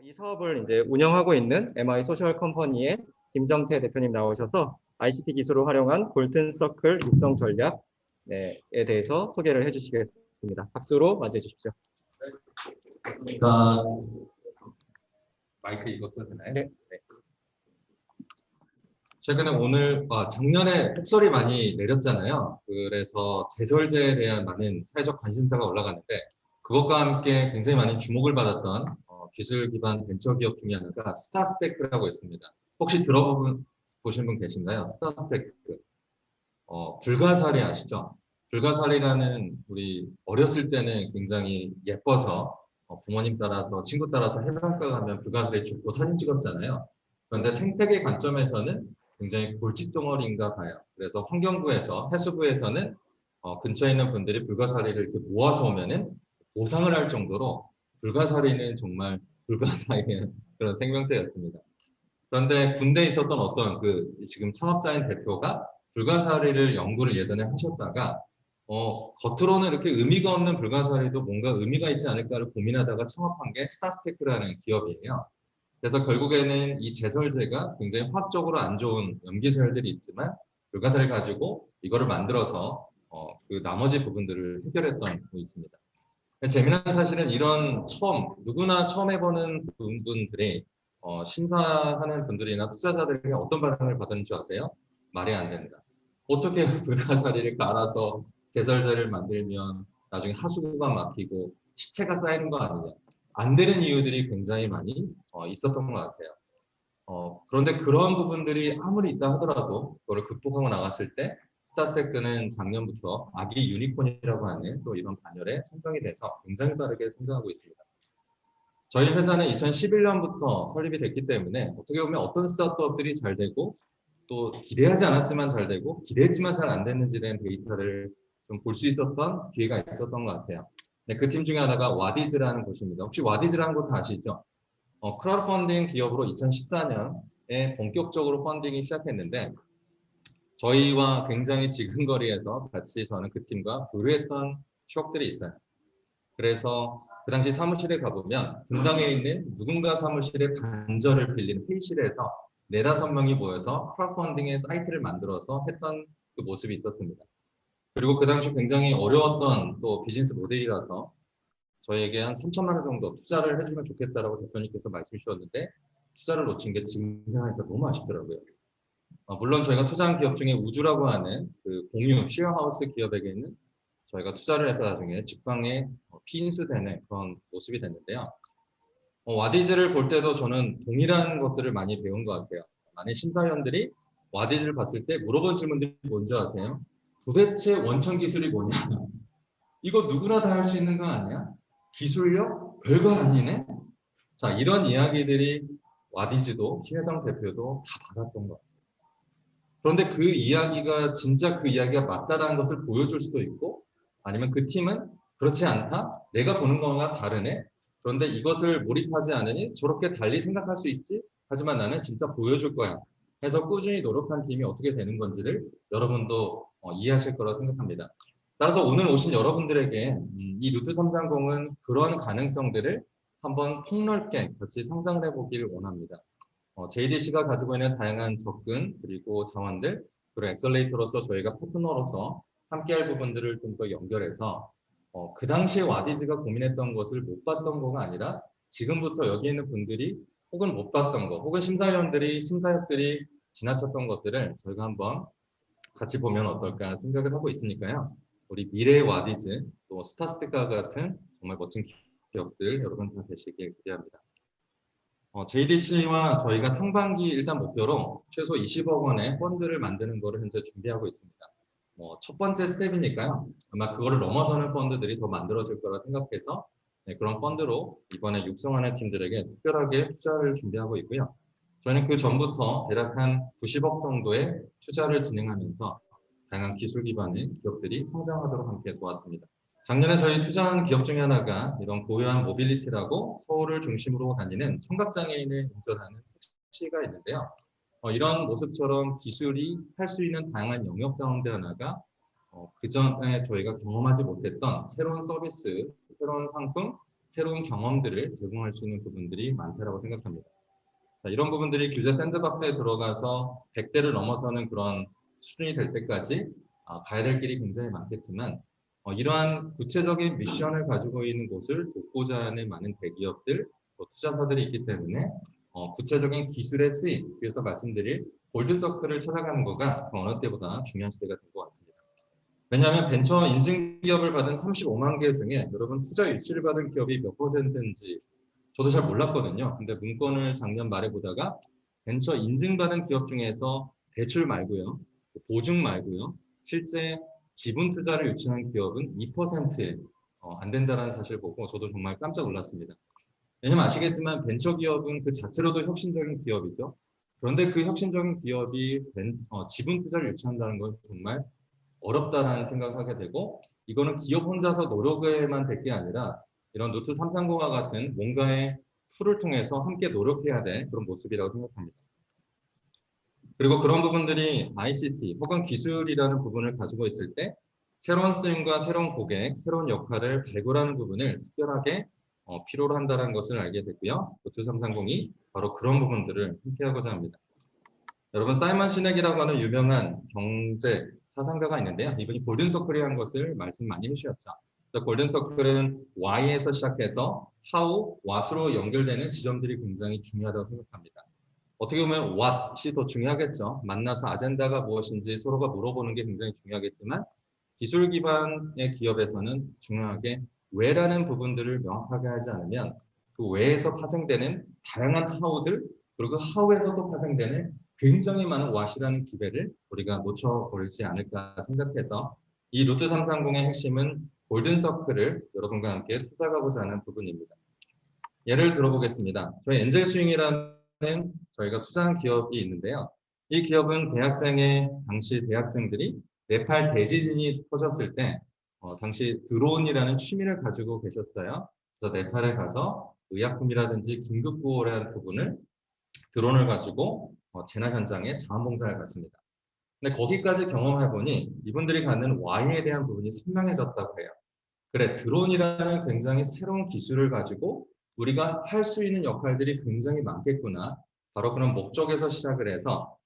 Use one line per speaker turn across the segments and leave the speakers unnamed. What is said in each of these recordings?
이 사업을 이제 운영하고 있는 MI 소셜 컴퍼니의 김정태 대표님 나오셔서 ICT 기술을 활용한 골든 서클 육성 전략에 대해서 소개를 해주시겠습니다. 박수로 맞이해 주십시오.
마이크 이거 써도 되나요?
네.
최근에 작년에 폭설이 많이 내렸잖아요. 그래서 제설제에 대한 많은 사회적 관심사가 올라갔는데 그것과 함께 굉장히 많은 주목을 받았던 기술 기반 벤처 기업 중에 하나가 스타스테크라고 있습니다. 혹시 들어보신 분 계신가요? 스타스테크. 불가사리 아시죠? 불가사리라는 우리 어렸을 때는 굉장히 예뻐서 부모님 따라서 친구 따라서 해변가 가면 불가사리 죽고 사진 찍었잖아요. 그런데 생태계 관점에서는 굉장히 골칫덩어리인가 봐요. 그래서 환경부에서 해수부에서는 근처에 있는 분들이 불가사리를 이렇게 모아서 오면은 보상을 할 정도로 불가사리는 정말 불가사리한 그런 생명체였습니다. 그런데 군대에 있었던 어떤 지금 창업자인 대표가 불가사리를 연구를 예전에 하셨다가 겉으로는 이렇게 의미가 없는 불가사리도 뭔가 의미가 있지 않을까를 고민하다가 창업한 게 스타스테크라는 기업이에요. 그래서 결국에는 이 제설제가 굉장히 화학적으로 안 좋은 염기서열들이 있지만 불가사리를 가지고 이거를 만들어서 그 나머지 부분들을 해결했던 게 있습니다. 재미난 사실은 이런 누구나 처음 해보는 분들이 심사하는 분들이나 투자자들에게 어떤 반응을 받은 줄 아세요? 말이 안 된다. 어떻게 불가사리를 갈아서 제설제를 만들면 나중에 하수구가 막히고 시체가 쌓이는 거 아니냐. 안 되는 이유들이 굉장히 많이 있었던 것 같아요. 그런데 그런 부분들이 아무리 있다 하더라도 그걸 극복하고 나갔을 때 스타스테크는 작년부터 아기 유니콘이라고 하는 또 이런 반열에 선정이 돼서 굉장히 빠르게 성장하고 있습니다. 저희 회사는 2011년부터 설립이 됐기 때문에 어떻게 보면 어떤 스타트업들이 잘 되고 또 기대하지 않았지만 잘 되고 기대했지만 잘 안 됐는지에 대한 데이터를 좀 볼 수 있었던 기회가 있었던 것 같아요. 네, 그 팀 중에 하나가 와디즈라는 곳입니다. 혹시 와디즈라는 곳 아시죠? 크라우드 펀딩 기업으로 2014년에 본격적으로 펀딩이 시작했는데 저희와 굉장히 지근거리에서 같이 저는 그 팀과 교류했던 추억들이 있어요. 그래서 그 당시 사무실에 가보면 분당에 있는 누군가 사무실의 반절을 빌린 회의실에서 4, 5명이 모여서 크라우드 펀딩의 사이트를 만들어서 했던 그 모습이 있었습니다. 그리고 그 당시 굉장히 어려웠던 또 비즈니스 모델이라서 저희에게 한 3천만 원 정도 투자를 해주면 좋겠다라고 대표님께서 말씀 주셨는데 투자를 놓친 게 지금 생각하니까 너무 아쉽더라고요. 물론 저희가 투자한 기업 중에 우주라고 하는 그 공유 쉐어하우스 기업에게는 저희가 투자를 해서 나중에 직방에 피인수되는 그런 모습이 됐는데요. 와디즈를 볼 때도 저는 동일한 것들을 많이 배운 것 같아요. 많은 심사위원들이 와디즈를 봤을 때 물어본 질문들이 뭔지 아세요? 도대체 원천 기술이 뭐냐? 이거 누구나 다 할 수 있는 거 아니야? 기술력? 별거 아니네? 자, 이런 이야기들이 와디즈도 신혜성 대표도 다 받았던 것 같아요. 그런데 그 이야기가 진짜 그 이야기가 맞다라는 것을 보여줄 수도 있고 아니면 그 팀은 그렇지 않다? 내가 보는 거와 다르네? 그런데 이것을 몰입하지 않으니 저렇게 달리 생각할 수 있지? 하지만 나는 진짜 보여줄 거야. 해서 꾸준히 노력한 팀이 어떻게 되는 건지를 여러분도 이해하실 거라 생각합니다. 따라서 오늘 오신 여러분들에게 이 루트 330은 그러한 가능성들을 한번 폭넓게 같이 상상을 해보기를 원합니다. JDC가 가지고 있는 다양한 접근 그리고 자원들 그리고 엑셀레이터로서 저희가 파트너로서 함께할 부분들을 좀 더 연결해서 그 당시에 와디즈가 고민했던 것을 못 봤던 거가 아니라 지금부터 여기 있는 분들이 혹은 못 봤던 거 혹은 심사역들이 지나쳤던 것들을 저희가 한번 같이 보면 어떨까 생각을 하고 있으니까요. 우리 미래의 와디즈 또 스타스테크와 같은 정말 멋진 기업들 여러분 다 되시길 기대합니다. JDC와 저희가 상반기 일단 목표로 최소 20억 원의 펀드를 만드는 것을 현재 준비하고 있습니다. 첫 번째 스텝이니까요. 아마 그거를 넘어서는 펀드들이 더 만들어질 거라 생각해서 그런 펀드로 이번에 육성하는 팀들에게 특별하게 투자를 준비하고 있고요. 저희는 그 전부터 대략 한 90억 정도의 투자를 진행하면서 다양한 기술 기반의 기업들이 성장하도록 함께 도왔습니다. 작년에 저희 투자한 기업 중에 하나가 이런 고요한 모빌리티라고 서울을 중심으로 다니는 청각장애인을 운전하는 택시가 있는데요. 이런 모습처럼 기술이 할 수 있는 다양한 영역 가운데 하나가 그전에 저희가 경험하지 못했던 새로운 서비스, 새로운 상품, 새로운 경험들을 제공할 수 있는 부분들이 많다라고 생각합니다. 자, 이런 부분들이 규제 샌드박스에 들어가서 100대를 넘어서는 그런 수준이 될 때까지 가야 될 길이 굉장히 많겠지만 이러한 구체적인 미션을 가지고 있는 곳을 돕고자 하는 많은 대기업들, 투자사들이 있기 때문에 구체적인 기술의 쓰임, 그래서 말씀드릴 골드서클을 찾아가는 거가 그 어느 때보다 중요한 시대가 된 것 같습니다. 왜냐하면 벤처 인증 기업을 받은 35만 개 중에 여러분 투자 유치를 받은 기업이 몇 %인지 저도 잘 몰랐거든요. 근데 문건을 작년 말에 보다가 벤처 인증받은 기업 중에서 대출 말고요, 보증 말고요, 실제 지분 투자를 유치한 기업은 2%에 안 된다는 사실을 보고 저도 정말 깜짝 놀랐습니다. 왜냐면 아시겠지만 벤처 기업은 그 자체로도 혁신적인 기업이죠. 그런데 그 혁신적인 기업이 지분 투자를 유치한다는 건 정말 어렵다라는 생각을 하게 되고, 이거는 기업 혼자서 노력에만 될 게 아니라 이런 노트 330과 같은 뭔가의 툴을 통해서 함께 노력해야 될 그런 모습이라고 생각합니다. 그리고 그런 부분들이 ICT 혹은 기술이라는 부분을 가지고 있을 때 새로운 쓰임과 새로운 고객, 새로운 역할을 발굴하는 부분을 특별하게 필요로 한다는 것을 알게 됐고요. 노트 330이 바로 그런 부분들을 함께하고자 합니다. 여러분 사이먼 시넥이라고 하는 유명한 경제 사상가가 있는데요. 이분이 골든서클이라는 것을 말씀 많이 해주셨죠. 골든서클은 Y에서 시작해서 How, What으로 연결되는 지점들이 굉장히 중요하다고 생각합니다. 어떻게 보면 What이 더 중요하겠죠. 만나서 아젠다가 무엇인지 서로가 물어보는 게 굉장히 중요하겠지만 기술 기반의 기업에서는 중요하게 W라는 부분들을 명확하게 하지 않으면 그 W에서 파생되는 다양한 How들 그리고 How에서도 파생되는 굉장히 많은 What이라는 기회를 우리가 놓쳐버리지 않을까 생각해서 이 루트 330의 핵심은 골든서클을 여러분과 함께 찾아가고자 하는 부분입니다. 예를 들어보겠습니다. 저희 엔젤 스윙이라는 저희가 투자한 기업이 있는데요. 이 기업은 당시 대학생들이 네팔 대지진이 터졌을 때 당시 드론이라는 취미를 가지고 계셨어요. 그래서 네팔에 가서 의약품이라든지 긴급구호라는 부분을 드론을 가지고 재난 현장에 자원봉사를 갔습니다. 근데 거기까지 경험해 보니 이분들이 갖는 Y에 대한 부분이 선명해졌다고 해요. 그래, 드론이라는 굉장히 새로운 기술을 가지고 우리가 할 수 있는 역할들이 굉장히 많겠구나. 바로 그런 목적에서 시작을 해서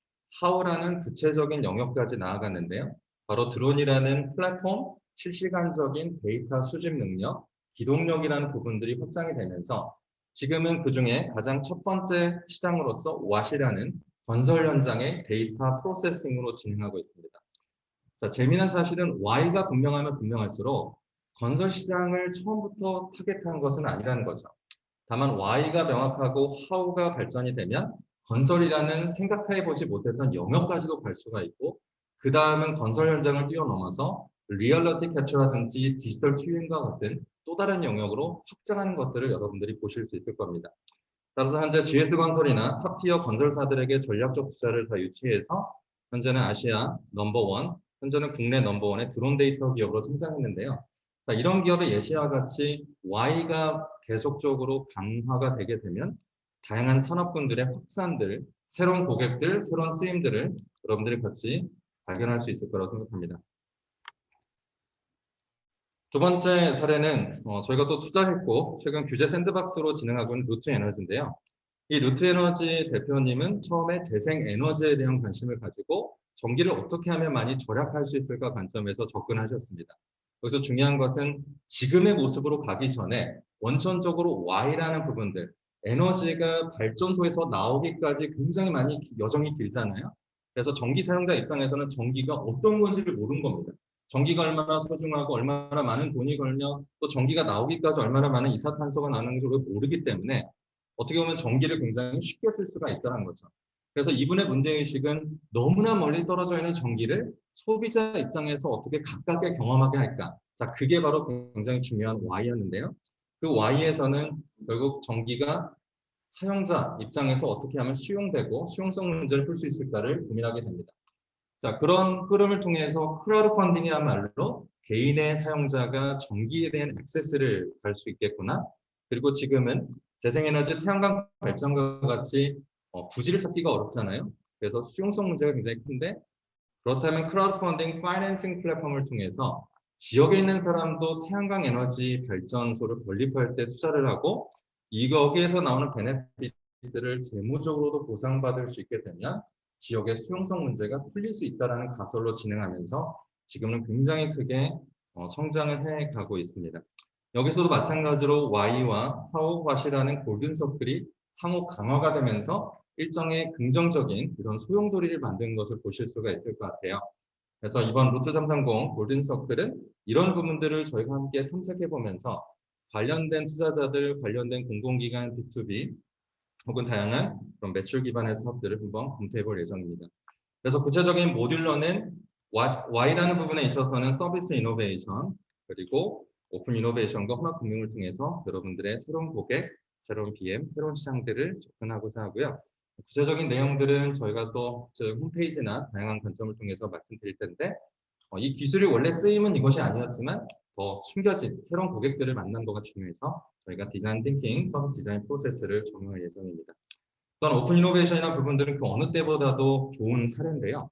How라는 구체적인 영역까지 나아갔는데요. 바로 드론이라는 플랫폼, 실시간적인 데이터 수집 능력, 기동력이라는 부분들이 확장이 되면서 지금은 그중에 가장 첫 번째 시장으로서 왓이라는 건설 현장의 데이터 프로세싱으로 진행하고 있습니다. 자, 재미난 사실은 Y가 분명하면 분명할수록 건설 시장을 처음부터 타겟한 것은 아니라는 거죠. 다만 Y가 명확하고 How가 발전이 되면 건설이라는 생각해보지 못했던 영역까지도 갈 수가 있고 그 다음은 건설 현장을 뛰어넘어서 리얼리티 캡처라든지 디지털 튜닝과 같은 또 다른 영역으로 확장하는 것들을 여러분들이 보실 수 있을 겁니다. 따라서 현재 GS건설이나 탑티어 건설사들에게 전략적 투자를 다 유치해서 현재는 아시아 넘버원, 현재는 국내 넘버원의 드론 데이터 기업으로 성장했는데요. 자, 이런 기업의 예시와 같이 Y가 계속적으로 강화가 되게 되면 다양한 산업군들의 확산들, 새로운 고객들, 새로운 쓰임들을 여러분들이 같이 발견할 수 있을 거라고 생각합니다. 두 번째 사례는 저희가 또 투자했고 최근 규제 샌드박스로 진행하고 있는 루트에너지인데요. 이 루트에너지 대표님은 처음에 재생에너지에 대한 관심을 가지고 전기를 어떻게 하면 많이 절약할 수 있을까 관점에서 접근하셨습니다. 여기서 중요한 것은 지금의 모습으로 가기 전에 원천적으로 Y라는 부분들, 에너지가 발전소에서 나오기까지 굉장히 많이 여정이 길잖아요. 그래서 전기 사용자 입장에서는 전기가 어떤 건지를 모르는 겁니다. 전기가 얼마나 소중하고 얼마나 많은 돈이 걸며 또 전기가 나오기까지 얼마나 많은 이산화탄소가 나는지를 모르기 때문에 어떻게 보면 전기를 굉장히 쉽게 쓸 수가 있다는 거죠. 그래서 이분의 문제의식은 너무나 멀리 떨어져 있는 전기를 소비자 입장에서 어떻게 가깝게 경험하게 할까. 자, 그게 바로 굉장히 중요한 Y였는데요. 그 Y에서는 결국 전기가 사용자 입장에서 어떻게 하면 수용되고 수용성 문제를 풀 수 있을까를 고민하게 됩니다. 자, 그런 흐름을 통해서 크라우드 펀딩이야말로 개인의 사용자가 전기에 대한 액세스를 갈 수 있겠구나. 그리고 지금은 재생에너지 태양광 발전과 같이 부지를 찾기가 어렵잖아요. 그래서 수용성 문제가 굉장히 큰데 그렇다면 크라우드 펀딩 파이낸싱 플랫폼을 통해서 지역에 있는 사람도 태양광 에너지 발전소를 건립할 때 투자를 하고 여기에서 나오는 베네핏들을 재무적으로도 보상받을 수 있게 되면 지역의 수용성 문제가 풀릴 수 있다는 가설로 진행하면서 지금은 굉장히 크게 성장을 해가고 있습니다. 여기서도 마찬가지로 Y와 하우왓이라는 골든서클이 상호 강화가 되면서 일정의 긍정적인 이런 소용돌이를 만든 것을 보실 수가 있을 것 같아요. 그래서 이번 루트 330 골든서클은 이런 부분들을 저희가 함께 탐색해 보면서 관련된 투자자들, 관련된 공공기관 B2B 혹은 다양한 그런 매출 기반의 사업들을 한번 검토해 볼 예정입니다. 그래서 구체적인 모듈러는 Y라는 부분에 있어서는 서비스 이노베이션 그리고 오픈 이노베이션과 혼합금융을 통해서 여러분들의 새로운 고객, 새로운 BM, 새로운 시장들을 접근하고자 하고요. 구체적인 내용들은 저희가 또 홈페이지나 다양한 관점을 통해서 말씀드릴 텐데 이 기술이 원래 쓰임은 이것이 아니었지만 더 숨겨진 새로운 고객들을 만난 거가 중요해서 저희가 디자인 띵킹, 서비스 디자인 프로세스를 적용할 예정입니다. 또한 오픈 이노베이션이나 부분들은 그 어느 때보다도 좋은 사례인데요.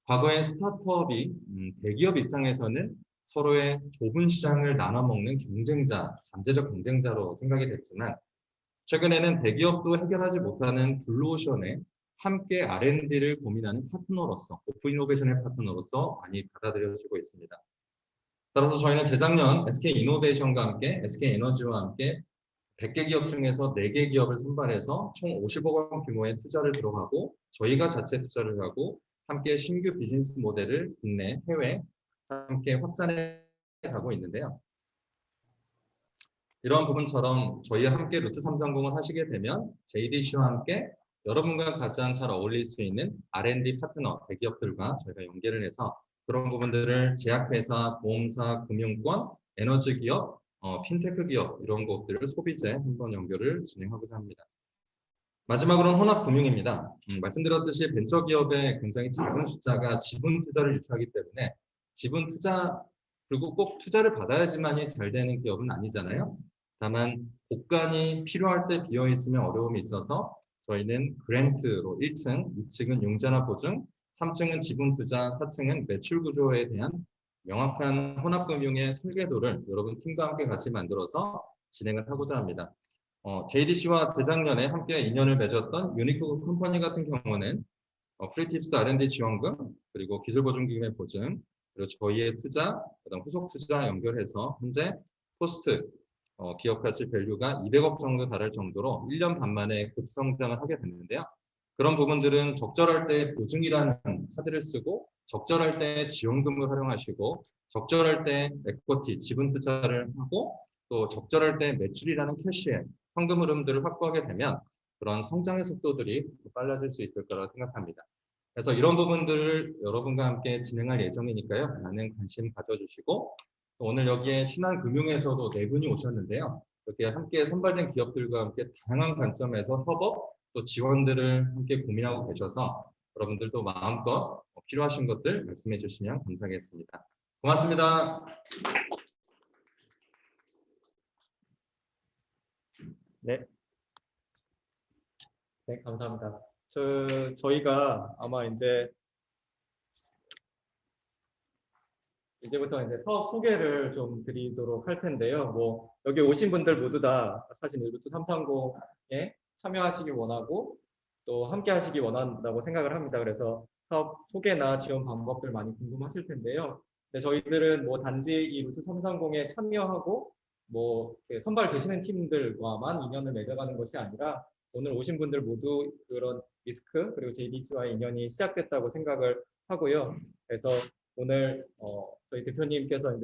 과거엔 스타트업이 대기업 입장에서는 서로의 좁은 시장을 나눠먹는 경쟁자, 잠재적 경쟁자로 생각이 됐지만 최근에는 대기업도 해결하지 못하는 블루오션에 함께 R&D를 고민하는 파트너로서, 오픈 이노베이션의 파트너로서 많이 받아들여지고 있습니다. 따라서 저희는 재작년 SK 이노베이션과 함께 SK 에너지와 함께 100개 기업 중에서 4개 기업을 선발해서 총 50억 원 규모의 투자를 들어가고 저희가 자체 투자를 하고 함께 신규 비즈니스 모델을 국내, 해외 함께 확산해 가고 있는데요. 이런 부분처럼 저희와 함께 루트 330을 하시게 되면 JDC와 함께 여러분과 가장 잘 어울릴 수 있는 R&D 파트너, 대기업들과 저희가 연계를 해서 그런 부분들을 제약회사, 보험사, 금융권, 에너지 기업, 핀테크 기업 이런 것들을 소비재 한번 연결을 진행하고자 합니다. 마지막으로는 혼합금융입니다. 말씀드렸듯이 벤처기업의 굉장히 작은 숫자가 지분 투자를 유치하기 때문에 지분 투자 그리고 꼭 투자를 받아야지만이 잘 되는 기업은 아니잖아요. 다만 복간이 필요할 때 비어 있으면 어려움이 있어서 저희는 그랜트로 1층, 2층은 융자나 보증, 3층은 지분 투자, 4층은 매출 구조에 대한 명확한 혼합금융의 설계도를 여러분 팀과 함께 같이 만들어서 진행을 하고자 합니다. JDC와 재작년에 함께 인연을 맺었던 유니크 컴퍼니 같은 경우는 프리팁스 R&D 지원금, 그리고 기술보증기금의 보증, 그리고 저희의 투자, 그다음 후속 투자 연결해서 현재 포스트 기업 가치 밸류가 200억 정도 달할 정도로 1년 반 만에 급성장을 하게 됐는데요. 그런 부분들은 적절할 때 보증이라는 카드를 쓰고 적절할 때 지원금을 활용하시고 적절할 때 에쿼티, 지분 투자를 하고 또 적절할 때 매출이라는 캐시에 현금 흐름들을 확보하게 되면 그런 성장의 속도들이 빨라질 수 있을 거라고 생각합니다. 그래서 이런 부분들을 여러분과 함께 진행할 예정이니까요. 많은 관심 가져주시고 오늘 여기에 신한금융에서도 4분이 오셨는데요. 이렇게 함께 선발된 기업들과 함께 다양한 관점에서 협업 또 지원들을 함께 고민하고 계셔서 여러분들도 마음껏 필요하신 것들 말씀해 주시면 감사하겠습니다. 고맙습니다.
네. 네, 감사합니다. 저희가 아마 이제부터 사업 소개를 좀 드리도록 할 텐데요. 뭐 여기 오신 분들 모두 다 사실 루트 330에 참여하시기 원하고 또 함께 하시기 원한다고 생각을 합니다. 그래서 사업 소개나 지원 방법들 많이 궁금하실 텐데요. 근데 저희들은 뭐 단지 이 루트 330에 참여하고 뭐 선발되시는 팀들과만 인연을 맺어가는 것이 아니라 오늘 오신 분들 모두 그런 리스크 그리고 JDC와의 인연이 시작됐다고 생각을 하고요. 그래서 오늘 저희 대표님께서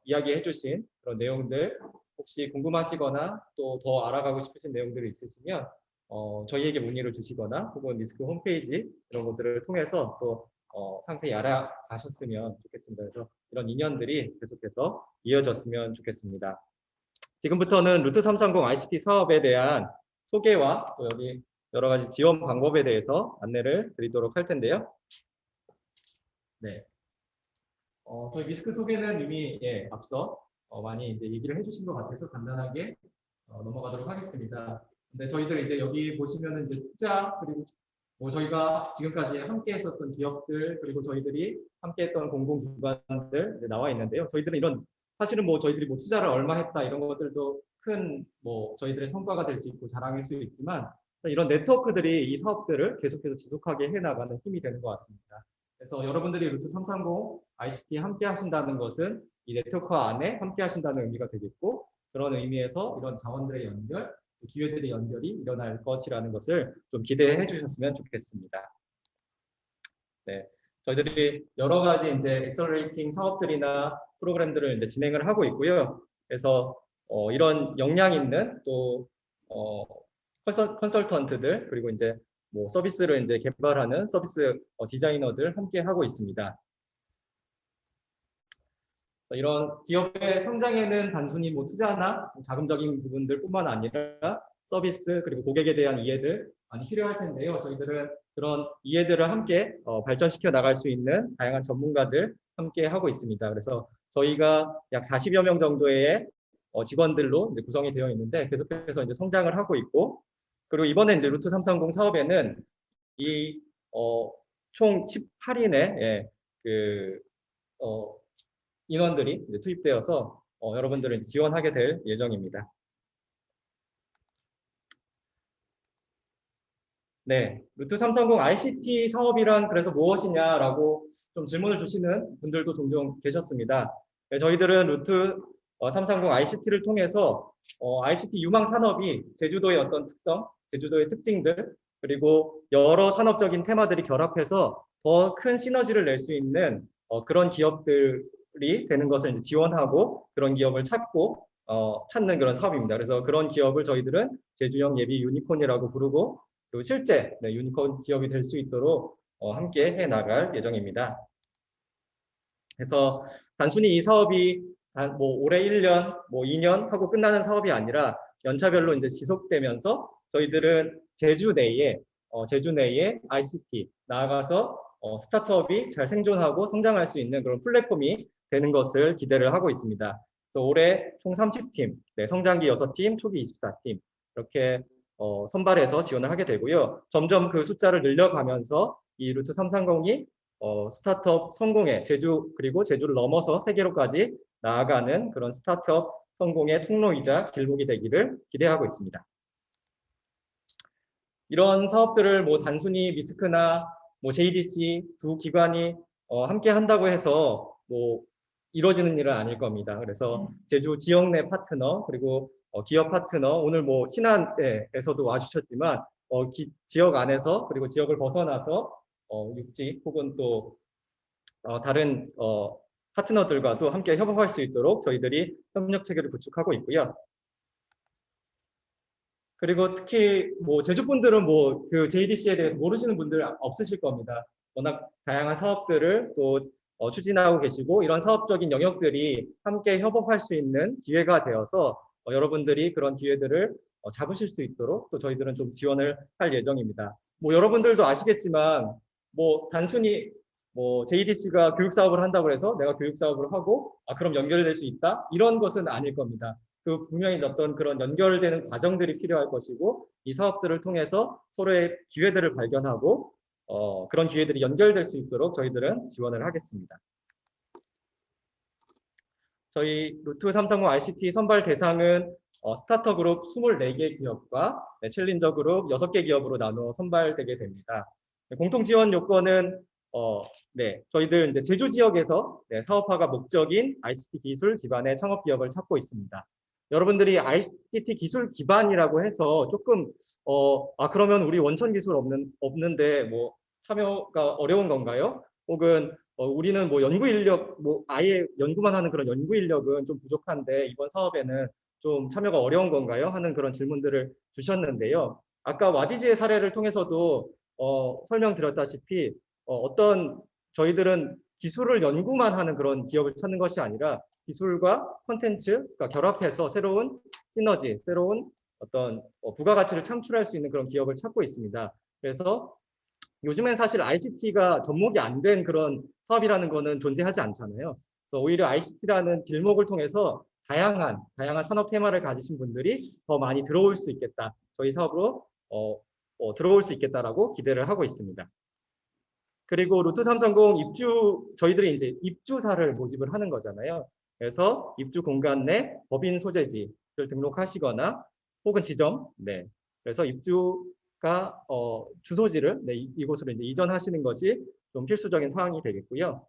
이야기해 주신 그런 내용들 혹시 궁금하시거나 또 더 알아가고 싶으신 내용들이 있으시면 저희에게 문의를 주시거나 혹은 리스크 홈페이지 이런 것들을 통해서 또 상세히 알아가셨으면 좋겠습니다. 그래서 이런 인연들이 계속해서 이어졌으면 좋겠습니다. 지금부터는 루트 330 ICT 사업에 대한 소개와 또 여기 여러 가지 지원 방법에 대해서 안내를 드리도록 할 텐데요. 네. 저희 리스크 소개는 이미 앞서 많이 얘기를 해주신 것 같아서 간단하게 넘어가도록 하겠습니다. 근데 저희들 여기 보시면은 투자 그리고 저희가 지금까지 함께 했었던 기업들, 그리고 저희들이 함께 했던 공공기관들 나와 있는데요. 저희들은 사실은 저희들이 투자를 얼마 했다 이런 것들도 큰 저희들의 성과가 될 수 있고 자랑일 수 있지만, 이런 네트워크들이 이 사업들을 계속해서 지속하게 해나가는 힘이 되는 것 같습니다. 그래서 여러분들이 루트 330 ICT 함께 하신다는 것은 이 네트워크 안에 함께 하신다는 의미가 되겠고, 그런 의미에서 이런 자원들의 연결, 기회들의 연결이 일어날 것이라는 것을 좀 기대해 주셨으면 좋겠습니다. 네, 저희들이 여러 가지 이제 엑셀러레이팅 사업들이나 프로그램들을 이제 진행을 하고 있고요. 그래서 이런 역량 있는 또 컨설턴트들, 그리고 이제 서비스를 이제 개발하는 서비스 디자이너들 함께 하고 있습니다. 이런 기업의 성장에는 단순히 투자나 자금적인 부분들뿐만 아니라 서비스 그리고 고객에 대한 이해들 많이 필요할 텐데요. 저희들은 그런 이해들을 함께 발전시켜 나갈 수 있는 다양한 전문가들 함께 하고 있습니다. 그래서 저희가 약 40여 명 정도의 직원들로 이제 구성이 되어 있는데 계속해서 이제 성장을 하고 있고, 그리고 이번에 이제 루트 330 사업에는 이 총 18인의 인원들이 이제 투입되어서 여러분들을 이제 지원하게 될 예정입니다. 네, 루트 330 ICT 사업이란 그래서 무엇이냐라고 좀 질문을 주시는 분들도 종종 계셨습니다. 네, 저희들은 루트 330 ICT를 통해서 ICT 유망 산업이 제주도의 어떤 특성, 제주도의 특징들, 그리고 여러 산업적인 테마들이 결합해서 더 큰 시너지를 낼 수 있는 그런 기업들이 되는 것을 이제 지원하고, 그런 기업을 찾는 그런 사업입니다. 그래서 그런 기업을 저희들은 제주형 예비 유니콘이라고 부르고, 그리고 실제 유니콘 기업이 될 수 있도록 함께 해 나갈 예정입니다. 그래서 단순히 이 사업이 올해 1년, 2년 하고 끝나는 사업이 아니라 연차별로 이제 지속되면서 저희들은 제주 내에 ICT 나아가서 스타트업이 잘 생존하고 성장할 수 있는 그런 플랫폼이 되는 것을 기대를 하고 있습니다. 그래서 올해 총 30팀, 성장기 6팀, 초기 24팀 이렇게 선발해서 지원을 하게 되고요. 점점 그 숫자를 늘려가면서 이 루트 330이 스타트업 성공의 그리고 제주를 넘어서 세계로까지 나아가는 그런 스타트업 성공의 통로이자 길목이 되기를 기대하고 있습니다. 이런 사업들을 단순히 미스크나 JDC 두 기관이 함께 한다고 해서 이루어지는 일은 아닐 겁니다. 그래서 제주 지역 내 파트너, 그리고 기업 파트너, 오늘 신안에서도 와주셨지만 지역 안에서 그리고 지역을 벗어나서 육지 혹은 또 다른 파트너들과도 함께 협업할 수 있도록 저희들이 협력 체계를 구축하고 있고요. 그리고 특히 제주 분들은 그 JDC에 대해서 모르시는 분들 없으실 겁니다. 워낙 다양한 사업들을 또 추진하고 계시고, 이런 사업적인 영역들이 함께 협업할 수 있는 기회가 되어서 여러분들이 그런 기회들을 잡으실 수 있도록 또 저희들은 좀 지원을 할 예정입니다. 여러분들도 아시겠지만 단순히 JDC가 교육 사업을 한다고 해서 내가 교육 사업을 하고 그럼 연결될 수 있다, 이런 것은 아닐 겁니다. 분명히 어떤 그런 연결되는 과정들이 필요할 것이고, 이 사업들을 통해서 서로의 기회들을 발견하고 그런 기회들이 연결될 수 있도록 저희들은 지원을 하겠습니다. 저희 루트 330 ICT 선발 대상은 스타터 그룹 24개 기업과 챌린저 그룹 6개 기업으로 나누어 선발되게 됩니다. 공통 지원 요건은 저희들 이제 제주 지역에서 사업화가 목적인 ICT 기술 기반의 창업 기업을 찾고 있습니다. 여러분들이 ICT 기술 기반이라고 해서 조금 그러면 우리 원천 기술 없는데 참여가 어려운 건가요? 혹은 우리는 연구 인력 아예 연구만 하는 그런 연구 인력은 좀 부족한데 이번 사업에는 좀 참여가 어려운 건가요? 하는 그런 질문들을 주셨는데요. 아까 와디즈의 사례를 통해서도 설명드렸다시피 저희들은 기술을 연구만 하는 그런 기업을 찾는 것이 아니라 기술과 콘텐츠가 결합해서 새로운 시너지, 새로운 어떤 부가가치를 창출할 수 있는 그런 기업을 찾고 있습니다. 그래서 요즘엔 사실 ICT가 접목이 안 된 그런 사업이라는 거는 존재하지 않잖아요. 그래서 오히려 ICT라는 길목을 통해서 다양한 산업 테마를 가지신 분들이 더 많이 들어올 수 있겠다. 저희 사업으로 들어올 수 있겠다라고 기대를 하고 있습니다. 그리고 루트 330 저희들이 이제 입주사를 모집을 하는 거잖아요. 그래서 입주 공간 내 법인 소재지를 등록하시거나 혹은 지점, 네. 그래서 입주가 주소지를 이곳으로 이제 이전하시는 것이 좀 필수적인 사항이 되겠고요.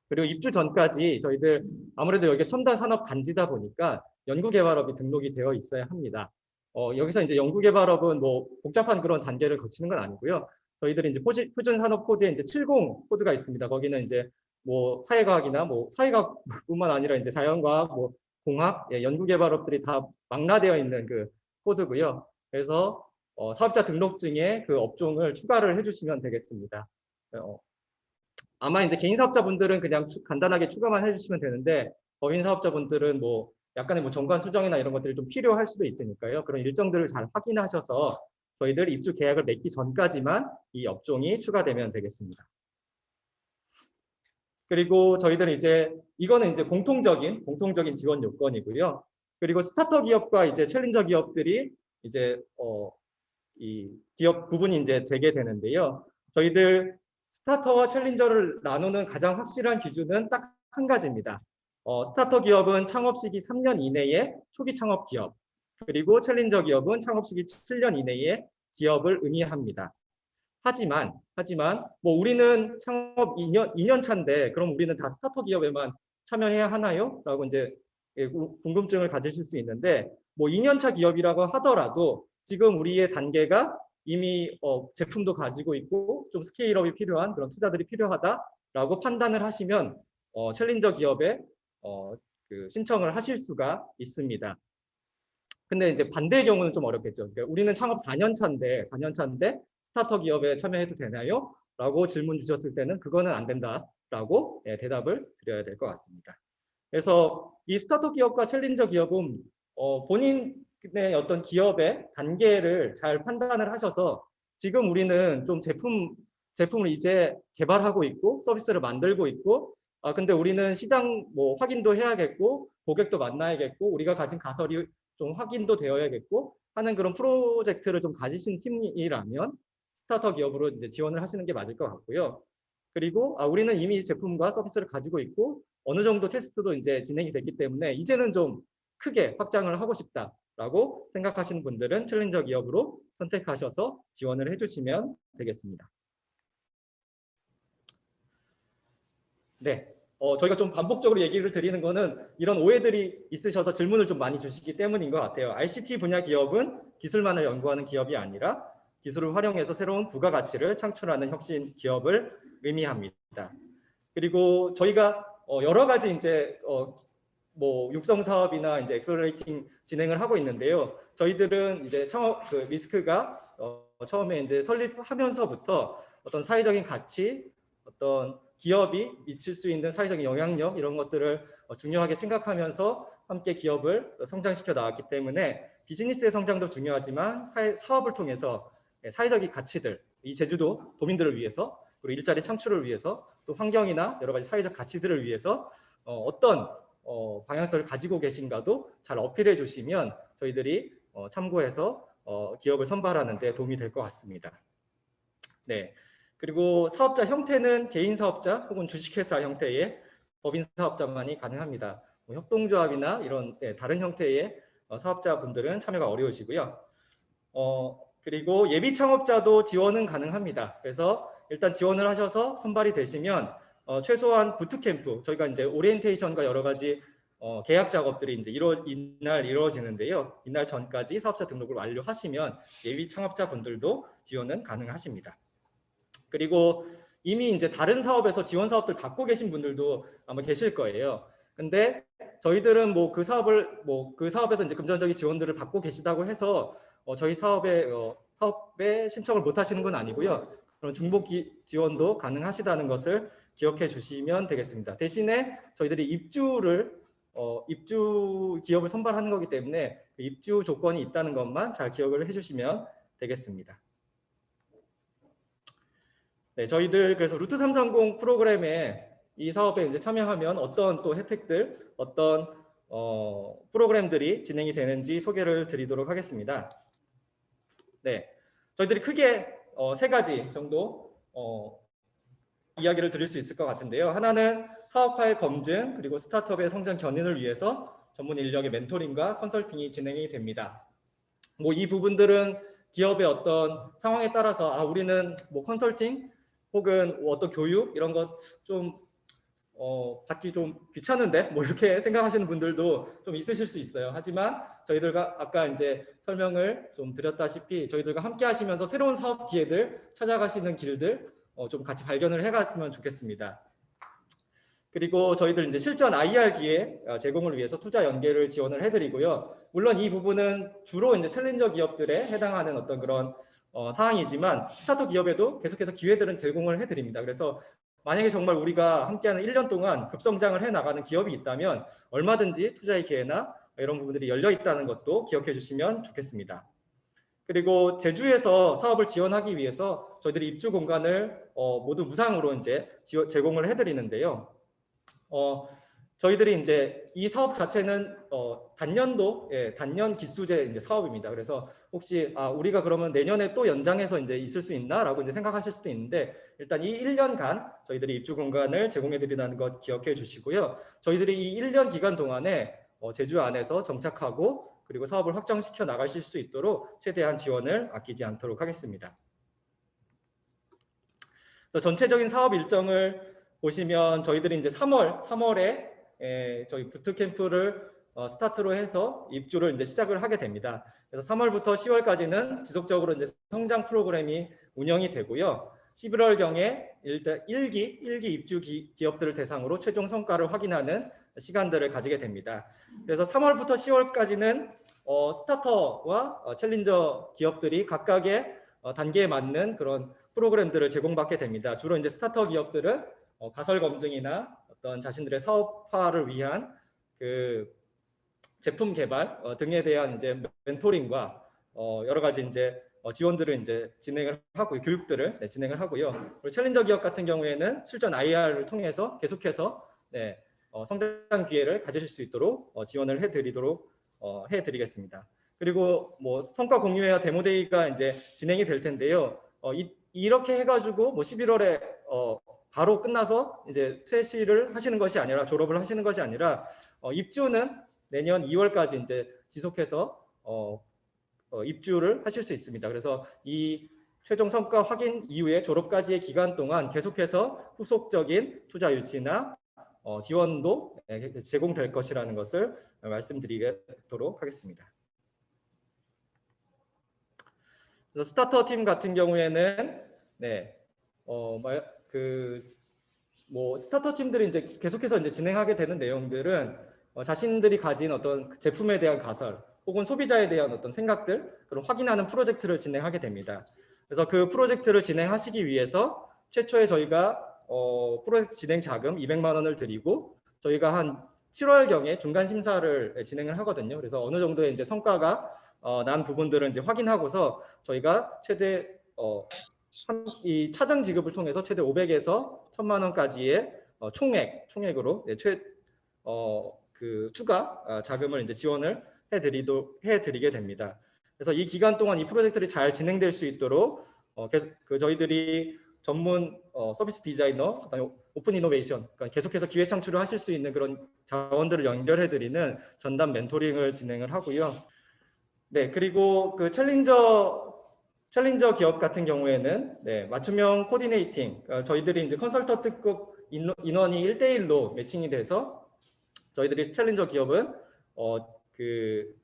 그리고 입주 전까지 저희들 아무래도 여기가 첨단 산업 단지다 보니까 연구개발업이 등록이 되어 있어야 합니다. 여기서 이제 연구개발업은 뭐 복잡한 그런 단계를 거치는 건 아니고요. 저희들이 이제 표준 산업 코드에 이제 70 코드가 있습니다. 거기는 이제 뭐 사회과학이나 뭐 사회과학뿐만 아니라 이제 자연과학, 뭐 공학, 연구개발업들이 다 망라되어 있는 그 코드고요. 그래서 사업자 등록증에 그 업종을 추가를 해주시면 되겠습니다. 아마 이제 개인 사업자분들은 그냥 간단하게 추가만 해주시면 되는데 법인 사업자분들은 뭐 약간의 뭐 정관 수정이나 이런 것들이 좀 필요할 수도 있으니까요. 그런 일정들을 잘 확인하셔서 저희들 입주 계약을 맺기 전까지만 이 업종이 추가되면 되겠습니다. 그리고 저희들은 이제 이거는 이제 공통적인 지원 요건이고요. 그리고 스타터 기업과 이제 챌린저 기업들이 이제 이 기업 구분이 이제 되게 되는데요. 저희들 스타터와 챌린저를 나누는 가장 확실한 기준은 딱 한 가지입니다. 스타터 기업은 창업 시기 3년 이내에 초기 창업 기업, 그리고 챌린저 기업은 창업 시기 7년 이내에 기업을 의미합니다. 하지만 뭐 우리는 창업 2년 차인데 그럼 우리는 다 스타터 기업에만 참여해야 하나요? 라고 이제 궁금증을 가지실 수 있는데 뭐 2년 차 기업이라고 하더라도 지금 우리의 단계가 이미 제품도 가지고 있고 좀 스케일업이 필요한 그런 투자들이 필요하다라고 판단을 하시면 챌린저 기업에 그 신청을 하실 수가 있습니다. 근데 이제 반대의 경우는 좀 어렵겠죠. 그러니까 우리는 창업 4년 차인데 스타터 기업에 참여해도 되나요? 라고 질문 주셨을 때는 그거는 안 된다라고 대답을 드려야 될 것 같습니다. 그래서 이 스타터 기업과 챌린저 기업은 본인의 어떤 기업의 단계를 잘 판단을 하셔서 지금 우리는 좀 제품을 이제 개발하고 있고 서비스를 만들고 있고 근데 우리는 시장 뭐 확인도 해야겠고 고객도 만나야겠고 우리가 가진 가설이 좀 확인도 되어야겠고 하는 그런 프로젝트를 좀 가지신 팀이라면 스타터 기업으로 이제 지원을 하시는 게 맞을 것 같고요. 그리고 우리는 이미 제품과 서비스를 가지고 있고 어느 정도 테스트도 이제 진행이 됐기 때문에 이제는 좀 크게 확장을 하고 싶다라고 생각하시는 분들은 챌린저 기업으로 선택하셔서 지원을 해주시면 되겠습니다. 네, 저희가 좀 반복적으로 얘기를 드리는 거는 이런 오해들이 있으셔서 질문을 좀 많이 주시기 때문인 것 같아요. ICT 분야 기업은 기술만을 연구하는 기업이 아니라 기술을 활용해서 새로운 부가가치를 창출하는 혁신 기업을 의미합니다. 그리고 저희가 여러 가지 이제 뭐 육성 사업이나 이제 엑셀러레이팅 진행을 하고 있는데요. 저희들은 이제 창업 그 미스크가 처음에 이제 설립하면서부터 어떤 사회적인 가치, 어떤 기업이 미칠 수 있는 사회적인 영향력 이런 것들을 중요하게 생각하면서 함께 기업을 성장시켜 나왔기 때문에 비즈니스의 성장도 중요하지만 사업을 통해서 사회적인 가치들, 이 제주도 도민들을 위해서 그리고 일자리 창출을 위해서 또 환경이나 여러 가지 사회적 가치들을 위해서 어떤 방향성을 가지고 계신가도 잘 어필해 주시면 저희들이 참고해서 기업을 선발하는 데 도움이 될 것 같습니다. 네. 그리고 사업자 형태는 개인 사업자 혹은 주식회사 형태의 법인 사업자만이 가능합니다. 뭐 협동조합이나 이런 다른 형태의 사업자분들은 참여가 어려우시고요. 그리고 예비 창업자도 지원은 가능합니다. 그래서 일단 지원을 하셔서 선발이 되시면 최소한 부트캠프, 저희가 이제 오리엔테이션과 여러 가지 계약 작업들이 이제 이날 이루어지는데요. 이날 전까지 사업자 등록을 완료하시면 예비 창업자 분들도 지원은 가능하십니다. 그리고 이미 이제 다른 사업에서 지원 사업들 받고 계신 분들도 아마 계실 거예요. 근데 저희들은 뭐 그 사업에서 이제 금전적인 지원들을 받고 계시다고 해서 저희 사업에 신청을 못 하시는 건 아니고요. 그런 중복 지원도 가능하시다는 것을 기억해 주시면 되겠습니다. 대신에 저희들이 입주 기업을 선발하는 거기 때문에 입주 조건이 있다는 것만 잘 기억을 해주시면 되겠습니다. 네, 저희들 그래서 루트 330 프로그램에 이 사업에 이제 참여하면 어떤 또 혜택들, 어떤 프로그램들이 진행이 되는지 소개를 드리도록 하겠습니다. 네, 저희들이 크게 세 가지 정도 이야기를 드릴 수 있을 것 같은데요. 하나는 사업화의 검증 그리고 스타트업의 성장 견인을 위해서 전문 인력의 멘토링과 컨설팅이 진행이 됩니다. 뭐 이 부분들은 기업의 어떤 상황에 따라서 우리는 뭐 컨설팅 혹은 뭐 어떤 교육 이런 것 좀 받기 좀 귀찮은데 뭐 이렇게 생각하시는 분들도 좀 있으실 수 있어요. 하지만 저희들과 아까 이제 설명을 좀 드렸다시피 저희들과 함께 하시면서 새로운 사업 기회들 찾아가시는 길들 좀 같이 발견을 해갔으면 좋겠습니다. 그리고 저희들 이제 실전 IR 기회 제공을 위해서 투자 연계를 지원을 해드리고요. 물론 이 부분은 주로 이제 챌린저 기업들에 해당하는 어떤 그런 사항이지만 스타트업 기업에도 계속해서 기회들은 제공을 해드립니다. 그래서 만약에 정말 우리가 함께하는 1년 동안 급성장을 해나가는 기업이 있다면 얼마든지 투자의 기회나 이런 부분들이 열려 있다는 것도 기억해 주시면 좋겠습니다. 그리고 제주에서 사업을 지원하기 위해서 저희들이 입주 공간을 모두 무상으로 이제 제공을 해드리는데요. 저희들이 이제 이 사업 자체는 단년도 단년 기수제 이제 사업입니다. 그래서 혹시 우리가 그러면 내년에 또 연장해서 이제 있을 수 있나라고 이제 생각하실 수도 있는데 일단 이 1년간 저희들이 입주 공간을 제공해 드린다는 것 기억해 주시고요. 저희들이 이 1년 기간 동안에 제주 안에서 정착하고 그리고 사업을 확장시켜 나가실 수 있도록 최대한 지원을 아끼지 않도록 하겠습니다. 전체적인 사업 일정을 보시면 저희들이 이제 3월에 저희 부트캠프를 스타트로 해서 입주를 이제 시작을 하게 됩니다. 그래서 3월부터 10월까지는 지속적으로 이제 성장 프로그램이 운영이 되고요. 11월경에 일단 1기 입주 기업들을 대상으로 최종 성과를 확인하는 시간들을 가지게 됩니다. 그래서 3월부터 10월까지는 스타터와 챌린저 기업들이 각각의 단계에 맞는 그런 프로그램들을 제공받게 됩니다. 주로 이제 스타터 기업들은 가설 검증이나 어떤 자신들의 사업화를 위한 그 제품 개발 등에 대한 이제 멘토링과 여러 가지 이제 지원들을 이제 진행을 하고 교육들을 진행을 하고요. 그리고 챌린저 기업 같은 경우에는 실전 IR을 통해서 계속해서 성장 기회를 가지실 수 있도록 지원을 해드리겠습니다. 그리고 뭐 성과 공유회와 데모데이가 이제 진행이 될 텐데요. 이렇게 해가지고 뭐 11월에 바로 끝나서 이제 퇴실을 하시는 것이 아니라 졸업을 하시는 것이 아니라 입주는 내년 2월까지 이제 지속해서 입주를 하실 수 있습니다. 그래서 이 최종 성과 확인 이후에 졸업까지의 기간 동안 계속해서 후속적인 투자 유치나 지원도 제공될 것이라는 것을 말씀드리도록 하겠습니다. 그래서 스타터 팀 같은 경우에는 뭐 스타터 팀들이 이제 계속해서 이제 진행하게 되는 내용들은 자신들이 가진 어떤 제품에 대한 가설 혹은 소비자에 대한 어떤 생각들 그런 확인하는 프로젝트를 진행하게 됩니다. 그래서 그 프로젝트를 진행하시기 위해서 최초에 저희가 프로젝트 진행 자금 200만 원을 드리고 저희가 한 7월경에 중간 심사를 진행을 하거든요. 그래서 어느 정도의 이제 성과가 난 부분들은 이제 확인하고서 저희가 최대 이 차등 지급을 통해서 최대 500에서 1000만 원까지의 총액으로 그 추가 자금을 이제 지원을 해드리게 됩니다. 그래서 이 기간 동안 이 프로젝트를 잘 진행될 수 있도록 계속 저희들이 전문 서비스 디자이너, 오픈 이노베이션, 그러니까 계속해서 기회 창출을 하실 수 있는 그런 자원들을 연결해드리는 전담 멘토링을 진행을 하고요. 네, 그리고 그 챌린저 기업 같은 경우에는 맞춤형 코디네이팅, 저희들이 이제 컨설턴트급 인원이 1대1로 매칭이 돼서 저희들이 챌린저 기업은 그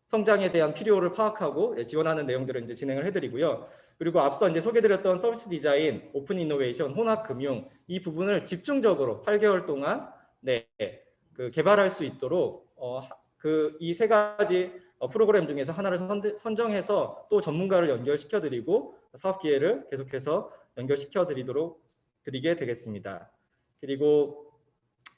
성장에 대한 필요를 파악하고 지원하는 내용들을 이제 진행을 해드리고요. 그리고 앞서 이제 소개드렸던 서비스 디자인, 오픈 이노베이션, 혼합 금융 이 부분을 집중적으로 8개월 동안 그 개발할 수 있도록 그 이 세 가지 프로그램 중에서 하나를 선정해서 또 전문가를 연결시켜드리고 사업 기회를 계속해서 드리게 되겠습니다. 그리고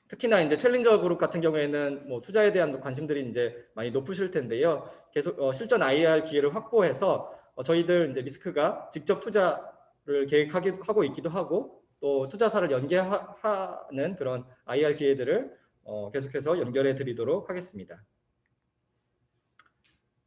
특히나 이제 챌린저 그룹 같은 경우에는 뭐 투자에 대한 관심들이 이제 많이 높으실 텐데요. 계속 실전 IR 기회를 확보해서 저희들 이제 리스크가 직접 투자를 계획하고 있기도 하고 또 투자사를 연계하는 그런 IR 기회들을 계속해서 연결해 드리도록 하겠습니다.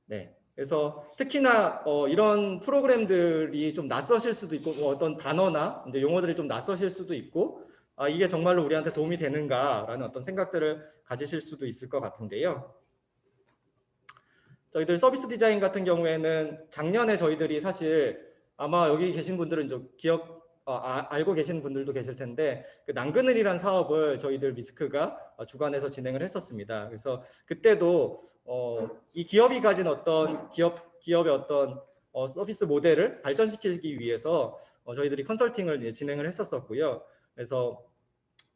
네, 그래서 특히나 이런 프로그램들이 좀 낯서실 수도 있고 어떤 단어나 이제 용어들이 좀 낯서실 수도 있고 이게 정말로 우리한테 도움이 되는가라는 어떤 생각들을 가지실 수도 있을 것 같은데요. 저희들 서비스 디자인 같은 경우에는 작년에 저희들이 사실 아마 여기 계신 분들은 좀 알고 계시는 분들도 계실 텐데 그 난그늘이란 사업을 저희들 미스크가 주관해서 진행을 했었습니다. 그래서 그때도 이 기업이 가진 어떤 기업의 어떤 서비스 모델을 발전시키기 위해서 저희들이 컨설팅을 이제 진행을 했었었고요. 그래서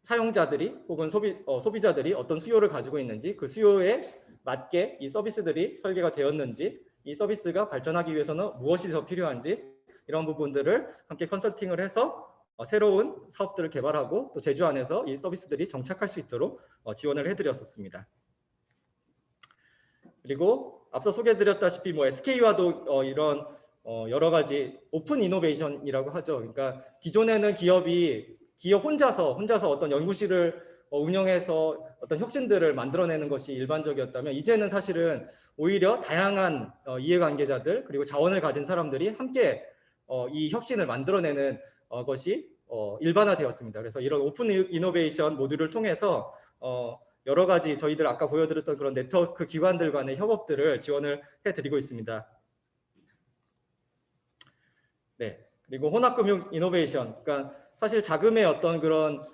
사용자들이 혹은 소비자들이 어떤 수요를 가지고 있는지 그 수요에 맞게 이 서비스들이 설계가 되었는지 이 서비스가 발전하기 위해서는 무엇이 더 필요한지 이런 부분들을 함께 컨설팅을 해서 새로운 사업들을 개발하고 또 제주 안에서 이 서비스들이 정착할 수 있도록 지원을 해드렸었습니다. 그리고 앞서 소개해드렸다시피 뭐 SK와도 이런 여러 가지 오픈 이노베이션이라고 하죠. 그러니까 기존에는 기업 혼자서 어떤 연구실을 운영해서 어떤 혁신들을 만들어내는 것이 일반적이었다면 이제는 사실은 오히려 다양한 이해관계자들 그리고 자원을 가진 사람들이 함께 이 혁신을 만들어내는 것이 일반화되었습니다. 그래서 이런 오픈 이노베이션 모듈을 통해서 여러 가지 저희들 아까 보여드렸던 그런 네트워크 기관들 간의 협업들을 지원을 해드리고 있습니다. 네, 그리고 혼합금융 이노베이션, 그러니까 사실 자금의 어떤 그런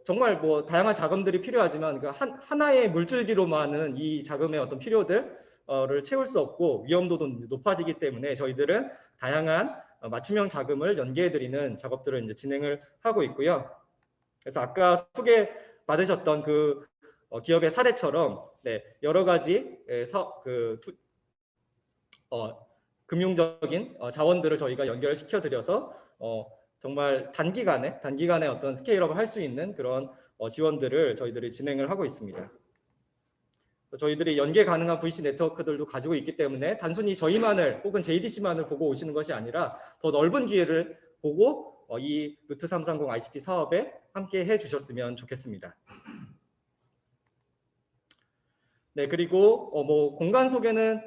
정말 뭐 다양한 자금들이 필요하지만 그 하나의 물줄기로만은 이 자금의 어떤 필요들을 채울 수 없고 위험도도 높아지기 때문에 저희들은 다양한 맞춤형 자금을 연계해드리는 작업들을 이제 진행을 하고 있고요. 그래서 아까 소개 받으셨던 그 기업의 사례처럼 네, 여러 가지 금융적인 자원들을 저희가 연결시켜 드려서 정말 단기간에 어떤 스케일업을 할 수 있는 그런 지원들을 저희들이 진행을 하고 있습니다. 저희들이 연계 가능한 VC 네트워크들도 가지고 있기 때문에 단순히 저희만을 혹은 JDC만을 보고 오시는 것이 아니라 더 넓은 기회를 보고 이 루트 330 ICT 사업에 함께 해주셨으면 좋겠습니다. 네, 그리고 뭐 공간 소개는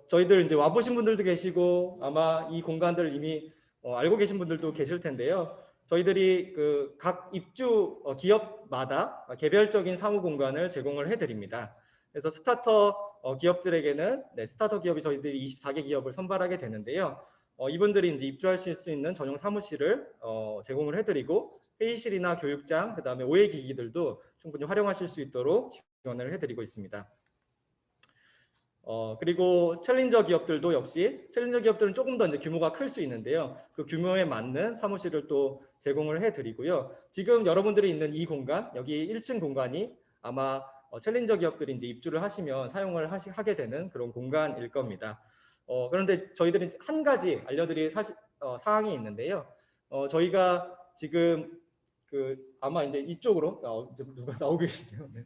저희들 이제 와보신 분들도 계시고 아마 이 공간들을 이미 알고 계신 분들도 계실 텐데요. 저희들이 그 각 입주 기업마다 개별적인 사무 공간을 제공을 해드립니다. 그래서 스타터 기업들에게는 스타터 기업이 저희들이 24개 기업을 선발하게 되는데요. 이분들이 이제 입주할 수 있는 전용 사무실을 제공을 해드리고 회의실이나 교육장, 그 다음에 OA 기기들도 충분히 활용하실 수 있도록 지원을 해드리고 있습니다. 그리고 챌린저 기업들도 역시 챌린저 기업들은 조금 더 이제 규모가 클 수 있는데요. 그 규모에 맞는 사무실을 또 제공을 해드리고요. 지금 여러분들이 있는 이 공간, 여기 1층 공간이 아마 챌린저 기업들이 이제 입주를 하시면 사용을 하게 되는 그런 공간일 겁니다. 그런데 저희들이 한 가지 알려드릴 사항이 있는데요. 저희가 지금 아마 이제 이쪽으로 누가 나오고 계시네요. 네.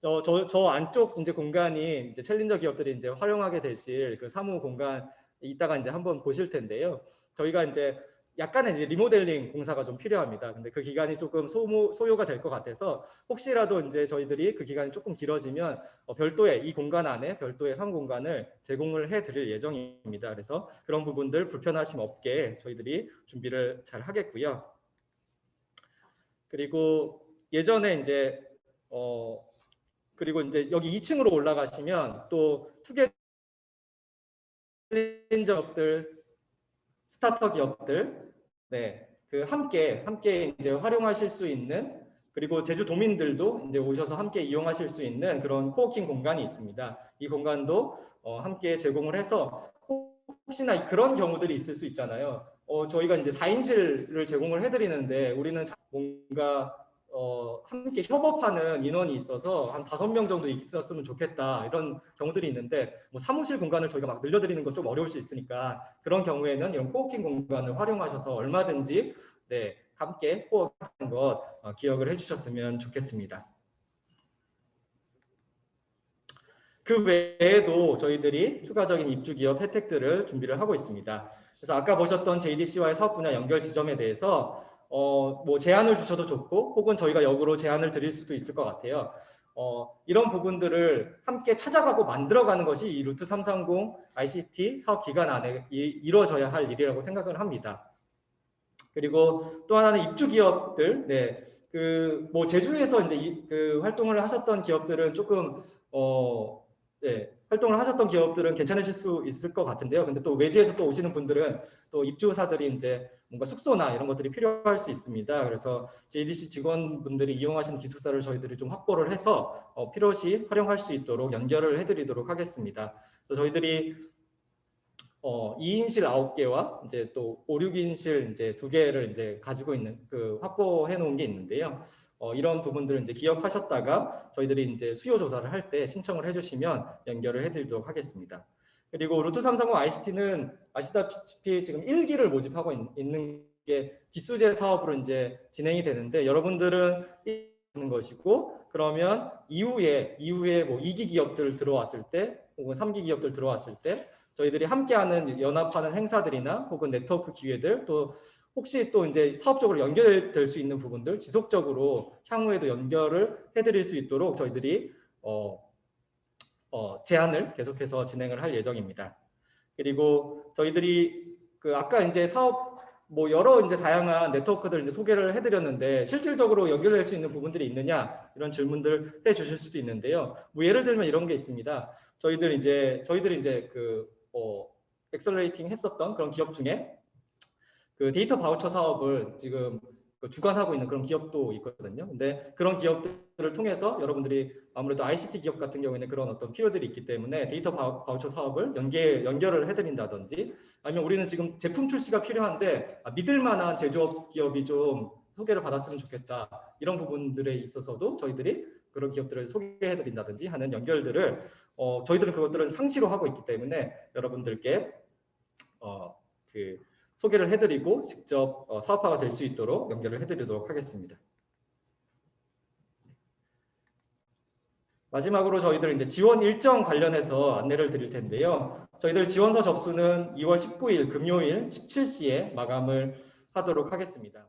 저 안쪽 이제 공간이 이제 챌린저 기업들이 이제 활용하게 되실 그 사무 공간 이따가 이제 한번 보실 텐데요. 저희가 이제 약간의 이제 리모델링 공사가 좀 필요합니다. 근데 그 기간이 조금 소요가 될 것 같아서 혹시라도 이제 저희들이 그 기간이 조금 길어지면 별도의 이 공간 안에 별도의 사무 공간을 제공을 해드릴 예정입니다. 그래서 그런 부분들 불편하심 없게 저희들이 준비를 잘 하겠고요. 그리고 예전에 이제 그리고 이제 여기 2층으로 올라가시면 또 투게더 기업들, 스타트업 기업들, 네, 그 함께 이제 활용하실 수 있는 그리고 제주 도민들도 이제 오셔서 함께 이용하실 수 있는 그런 코워킹 공간이 있습니다. 이 공간도 함께 제공을 해서 혹시나 그런 경우들이 있을 수 있잖아요. 저희가 이제 4인실을 제공을 해드리는데 우리는 뭔가 함께 협업하는 인원이 있어서 한 5명 정도 있었으면 좋겠다 이런 경우들이 있는데 뭐 사무실 공간을 저희가 막 늘려드리는 건 좀 어려울 수 있으니까 그런 경우에는 이런 코워킹 공간을 활용하셔서 얼마든지 네, 함께 코워킹하는 것 기억을 해주셨으면 좋겠습니다. 그 외에도 저희들이 추가적인 입주 기업 혜택들을 준비를 하고 있습니다. 그래서 아까 보셨던 JDC와의 사업 분야 연결 지점에 대해서 뭐 제안을 주셔도 좋고 혹은 저희가 역으로 제안을 드릴 수도 있을 것 같아요. 이런 부분들을 함께 찾아가고 만들어가는 것이 이 루트 330 ICT 사업 기간 안에 이루어져야 할 일이라고 생각을 합니다. 그리고 또 하나는 입주 기업들, 네, 뭐 제주에서 이제 그 활동을 하셨던 기업들은 조금 네, 활동을 하셨던 기업들은 괜찮으실 수 있을 것 같은데요. 근데 또 외지에서 또 오시는 분들은 또 입주사들이 이제 뭔가 숙소나 이런 것들이 필요할 수 있습니다. 그래서 JDC 직원분들이 이용하시는 기숙사를 저희들이 좀 확보를 해서 필요시 활용할 수 있도록 연결을 해드리도록 하겠습니다. 그래서 저희들이 2인실 9개와 이제 또 5, 6인실 이제 2개를 이제 가지고 있는 확보해 놓은 게 있는데요. 이런 부분들을 이제 기억하셨다가 저희들이 이제 수요 조사를 할 때 신청을 해주시면 연결을 해드리도록 하겠습니다. 그리고 루트 330 ICT는 아시다시피 지금 1기를 모집하고 있는 게 뒷수제 사업으로 이제 진행이 되는데 여러분들은 있는 것이고 그러면 이후에 뭐 2기 기업들 들어왔을 때 혹은 3기 기업들 들어왔을 때 저희들이 함께하는 연합하는 행사들이나 혹은 네트워크 기회들 또 혹시 또 이제 사업적으로 연결될 수 있는 부분들 지속적으로 향후에도 연결을 해드릴 수 있도록 저희들이 제안을 계속해서 진행을 할 예정입니다. 그리고 저희들이 아까 이제 사업 뭐 여러 이제 다양한 네트워크들 이제 소개를 해드렸는데 실질적으로 연결될 수 있는 부분들이 있느냐 이런 질문들 해주실 수도 있는데요. 뭐 예를 들면 이런 게 있습니다. 저희들이 이제 엑셀러레이팅 했었던 그런 기업 중에 데이터 바우처 사업을 지금 주관하고 있는 그런 기업도 있거든요. 근데 그런 기업들을 통해서 여러분들이 아무래도 ICT 기업 같은 경우에는 그런 어떤 필요들이 있기 때문에 데이터 바우처 사업을 연결을 해드린다든지 아니면 우리는 지금 제품 출시가 필요한데 믿을 만한 제조업 기업이 좀 소개를 받았으면 좋겠다. 이런 부분들에 있어서도 저희들이 그런 기업들을 소개해드린다든지 하는 연결들을 저희들은 그것들은 상시로 하고 있기 때문에 여러분들께 소개를 해드리고 직접 사업화가 될 수 있도록 연결을 해드리도록 하겠습니다. 마지막으로 저희들 이제 지원 일정 관련해서 안내를 드릴 텐데요. 저희들 지원서 접수는 2월 19일 금요일 17시에 마감을 하도록 하겠습니다.